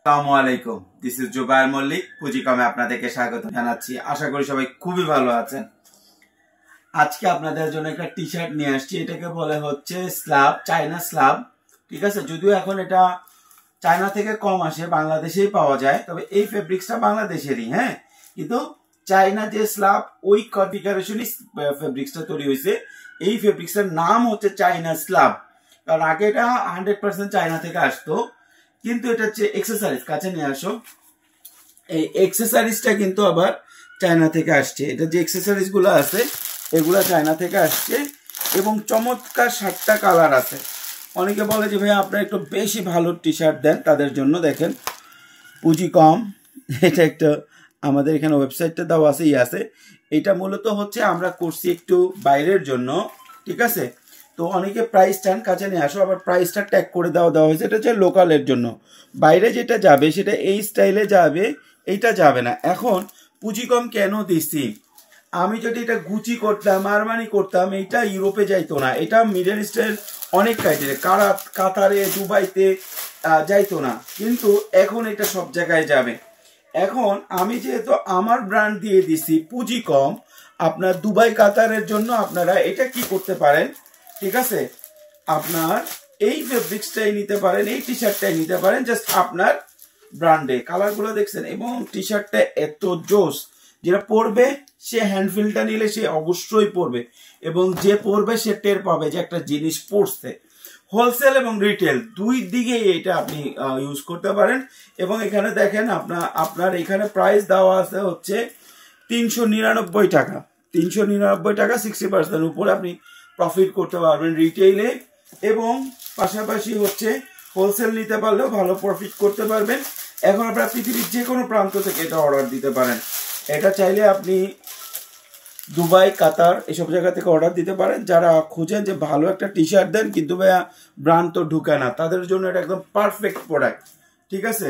আসসালামু আলাইকুম, this is Zubair Mallick. পুঁজিকমে আপনাদেরকে স্বাগত জানাচ্ছি। আশা করি সবাই খুবই ভালো আছেন। আজকে আপনাদের জন্য একটা টি শার্ট নিয়ে আসছি। এটাকে বলে হচ্ছে স্লাব, চায়না স্লাব। ঠিক আছে, যদিও এখন এটা চায়না থেকে কম আসে, বাংলাদেশেই পাওয়া যায়, তবে এই ফেব্রিক্সটা বাংলাদেশেরই। হ্যাঁ, কিন্তু চায়না যে স্লাব ওই কনফিগারেশনই ফেব্রিক্সটা তৈরি হয়েছে। এই ফেব্রিক্সটার নাম হচ্ছে চায়না স্লাব, কারণ আগে এটা 100% চায়না থেকে আসতো। কিন্তু এটা হচ্ছে এক্সেসরিজ, কাছে নিয়ে আসো। এই এক্সেসরিজটা কিন্তু আবার চায়না থেকে আসছে। এটা যে এক্সেসরিজ গুলো আছে এগুলা চায়না থেকে আসছে এবং চমৎকার 7টা কালার আছে। অনেকে বলে যে ভাই আপনারা একটু বেশি ভালো টি শার্ট দেন, তাদের জন্য দেখেন পুঁজি কম। এটা একটা আমাদের এখানে ওয়েবসাইটটা দেওয়া আছে, আছে। এটা মূলত হচ্ছে আমরা করছি একটু বাইরের জন্য, ঠিক আছে। তো অনেকে প্রাইস চান, কাছে নিয়ে আসো। আবার প্রাইসটা ট্যাগ করে দেওয়া হয়েছে। এটা হচ্ছে লোকালের জন্য। বাইরে যেটা যাবে সেটা এই স্টাইলে যাবে, এইটা যাবে না। এখন পুঁজি কম কেন দিচ্ছি? আমি যদি এটা গুচি করতাম, আরমানি করতাম, এইটা ইউরোপে যাইতো না। এটা মিডল ইস্টের অনেক কাইটে কাতারে, দুবাইতে যাইতো না, কিন্তু এখন এটা সব জায়গায় যাবে। এখন আমি যেহেতু আমার ব্র্যান্ড দিয়ে দিছি পুঁজি কম, আপনার দুবাই কাতারের জন্য আপনারা এটা কি করতে পারেন, ঠিক আছে, আপনার এই ফেব্রিক্সটাই নিতে পারেন, এই টি শার্টটাই নিতে পারেন, জাস্ট আপনার ব্র্যান্ডে। কালারগুলো দেখছেন এবং টি শার্টটা এত জোস, যেটা পরবে সে হ্যান্ডফিলটা নিলে সে অবশ্যই পরবে, এবং যে পরবে সে টের পাবে যে একটা জিনিস পরছে। হোলসেল এবং রিটেল দুই দিকে এটা আপনি ইউজ করতে পারেন। এবং এখানে দেখেন আপনার এখানে প্রাইস দেওয়া আছে হচ্ছে 399 টাকা। 399 টাকা, 60% উপরে আপনি প্রফিট করতে পারবেন রিটেইলে, এবং পাশাপাশি হচ্ছে হোলসেল নিতে পারলেও ভালো প্রফিট করতে পারবেন। এখন আপনারা পৃথিবীর যে কোনো প্রান্ত থেকে এটা অর্ডার দিতে পারেন। এটা চাইলে আপনি দুবাই, কাতার এসব জায়গা থেকে অর্ডার দিতে পারেন। যারা খুঁজেন যে ভালো একটা টি শার্ট দেন কিন্তু ভাইয়া ব্র্যান্ড তো ঢুকে না, তাদের জন্য এটা একদম পারফেক্ট প্রোডাক্ট, ঠিক আছে।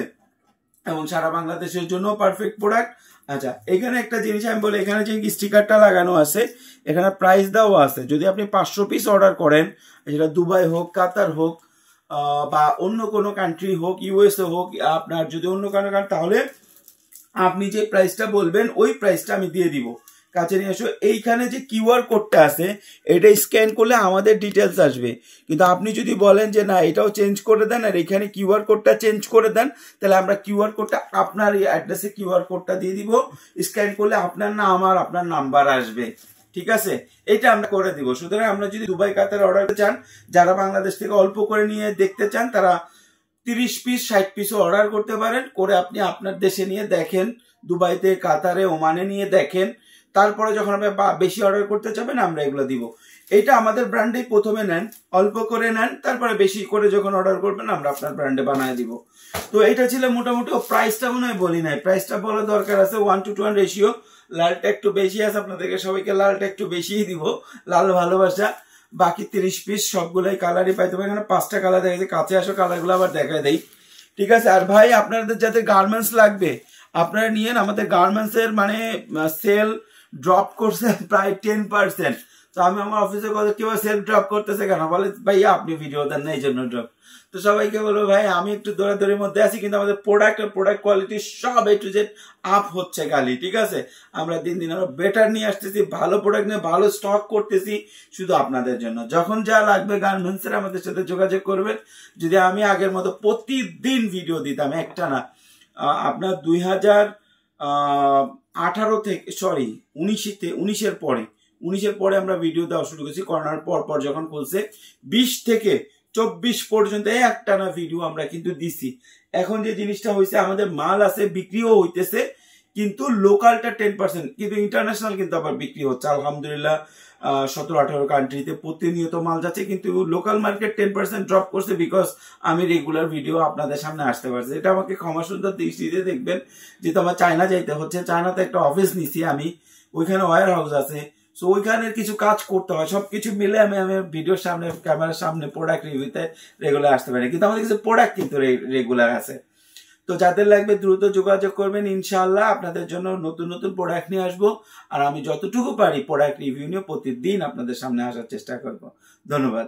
এবং সারা বাংলাদেশের জন্য পারফেক্ট প্রোডাক্ট। আচ্ছা, এখানে একটা জিনিস আমি বলি, এখানে যে স্টিকারটা লাগানো আছে এখানে প্রাইস দেওয়া আছে। যদি আপনি 500 পিস অর্ডার করেন, সেটা দুবাই হোক, কাতার হোক, বা অন্য কোনো কান্ট্রি হোক, ইউএসএ হোক, আপনার যদি অন্য কোনো কান্ট্রি, তাহলে আপনি যে প্রাইসটা বলবেন ওই প্রাইসটা আমি দিয়ে দিব। কাছে নিয়ে আসো। এইখানে যে কিউআর কোডটা আছে এটা স্ক্যান করলে আমাদের ডিটেলস আসবে। কিন্তু আপনি যদি বলেন যে না এটাও চেঞ্জ করে দেন আর এখানে কিউআর কোডটা চেঞ্জ করে দেন, তাহলে আমরা কিউআর কোডটা আপনার এই অ্যাড্রেসে কিউআর কোডটা দিয়ে দিব। স্ক্যান করলে আপনার নাম আর আপনার নাম্বার আসবে, ঠিক আছে। এটা আমরা করে দিব। সুতরাং আমরা যদি দুবাই, কাতার অর্ডার করতে চান, যারা বাংলাদেশ থেকে অল্প করে নিয়ে দেখতে চান, তারা 30 পিস 60 পিসও অর্ডার করতে পারেন। করে আপনি আপনার দেশে নিয়ে দেখেন, দুবাইতে, কাতারে, ওমানে নিয়ে দেখেন। তারপরে যখন আপনি বেশি অর্ডার করতে চাবেন আমরা এগুলো দিব। এটা আমাদের ব্র্যান্ডেই প্রথমে নেন, অল্প করে নেন, তারপরে বেশি করে যখন অর্ডার করবেন আমরা আপনার ব্র্যান্ডে বানিয়ে দিব। তো এটা ছিল মোটামুটি। প্রাইসটা মনে হয় বলি নাই, প্রাইসটা বলা দরকার আছে। 1:1 রেশিও। লালটা একটু বেশি আছে, আপনাদেরকে সবাইকে লালটা একটু বেশিই দিব, লাল ভালোবাসা। বাকি 30 পিস সবগুলাই কালারই পাইতে হবে। এখানে 5টা কালার দেখেছি, কাছে আসো কালারগুলো আবার দেখা দেই, ঠিক আছে। আর ভাই আপনাদের যাদের গার্মেন্টস লাগবে আপনারা নিয়েন। আমাদের গার্মেন্টসের মানে সেল ড্রপ করছে প্রায় 10%। তো আমি আমার অফিসে কথা, কেউ সেল ড্রপ করতেছে কেন, বলে ভাইয়া আপনি ভিডিও দেন না এই জন্য ড্রপ। তো সবাইকে বলবো ভাই আমি একটু দৌড়াদৌড়ির মধ্যে আছি, কিন্তু আমাদের প্রোডাক্ট আর প্রোডাক্ট কোয়ালিটি সব A to Z আপ হচ্ছে খালি, ঠিক আছে। আমরা দিন দিন আরো বেটার নিয়ে আসতেছি, ভালো প্রোডাক্ট নিয়ে ভালো স্টক করতেছি শুধু আপনাদের জন্য। যখন যা লাগবে গার্মেন্টসের আমাদের সাথে যোগাযোগ করবেন। যদি আমি আগের মতো প্রতিদিন ভিডিও দিতাম, একটা না, আপনার 2018 থেকে 19-এর পরে আমরা ভিডিও দেওয়া শুরু করেছি। করোনার পর যখন বলছে 20 থেকে 24 পর্যন্ত একটা না ভিডিও আমরা কিন্তু দিছি। এখন যে জিনিসটা হয়েছে, আমাদের মাল আছে, বিক্রিও হইতেছে, কিন্তু লোকালটা 10%, কিন্তু ইন্টারন্যাশনাল কিন্তু আবার বিক্রি হচ্ছে আলহামদুলিল্লাহ। 17-18 কান্ট্রিতে প্রতিনিয়ত মাল যাচ্ছে, কিন্তু লোকাল মার্কেট 10% ড্রপ করছে, বিকজ আমি রেগুলার ভিডিও আপনাদের সামনে আসতে পারছি। এটা আমাকে ক্ষমা সুন্দর দৃষ্টিতে দেখবেন। যেহেতু আমার চায়না যাইতে হচ্ছে, চায়নাতে একটা অফিস নিছি আমি, ওইখানে ওয়্যার হাউস আছে, সো ওইখানের কিছু কাজ করতে হয়। সবকিছু মিলে আমি ভিডিওর সামনে, ক্যামেরার সামনে, প্রোডাক্ট রিভিউতে রেগুলার আসতে পারি, কিন্তু আমাদের কিছু প্রোডাক্ট কিন্তু রেগুলার আছে। তো যাদের লাগবে দ্রুত যোগাযোগ করবেন। ইনশাআল্লাহ আপনাদের জন্য নতুন নতুন প্রোডাক্ট নিয়ে আসবো, আর আমি যতটুকু পারি প্রোডাক্ট রিভিউ নিয়ে প্রতিদিন আপনাদের সামনে আসার চেষ্টা করব। ধন্যবাদ।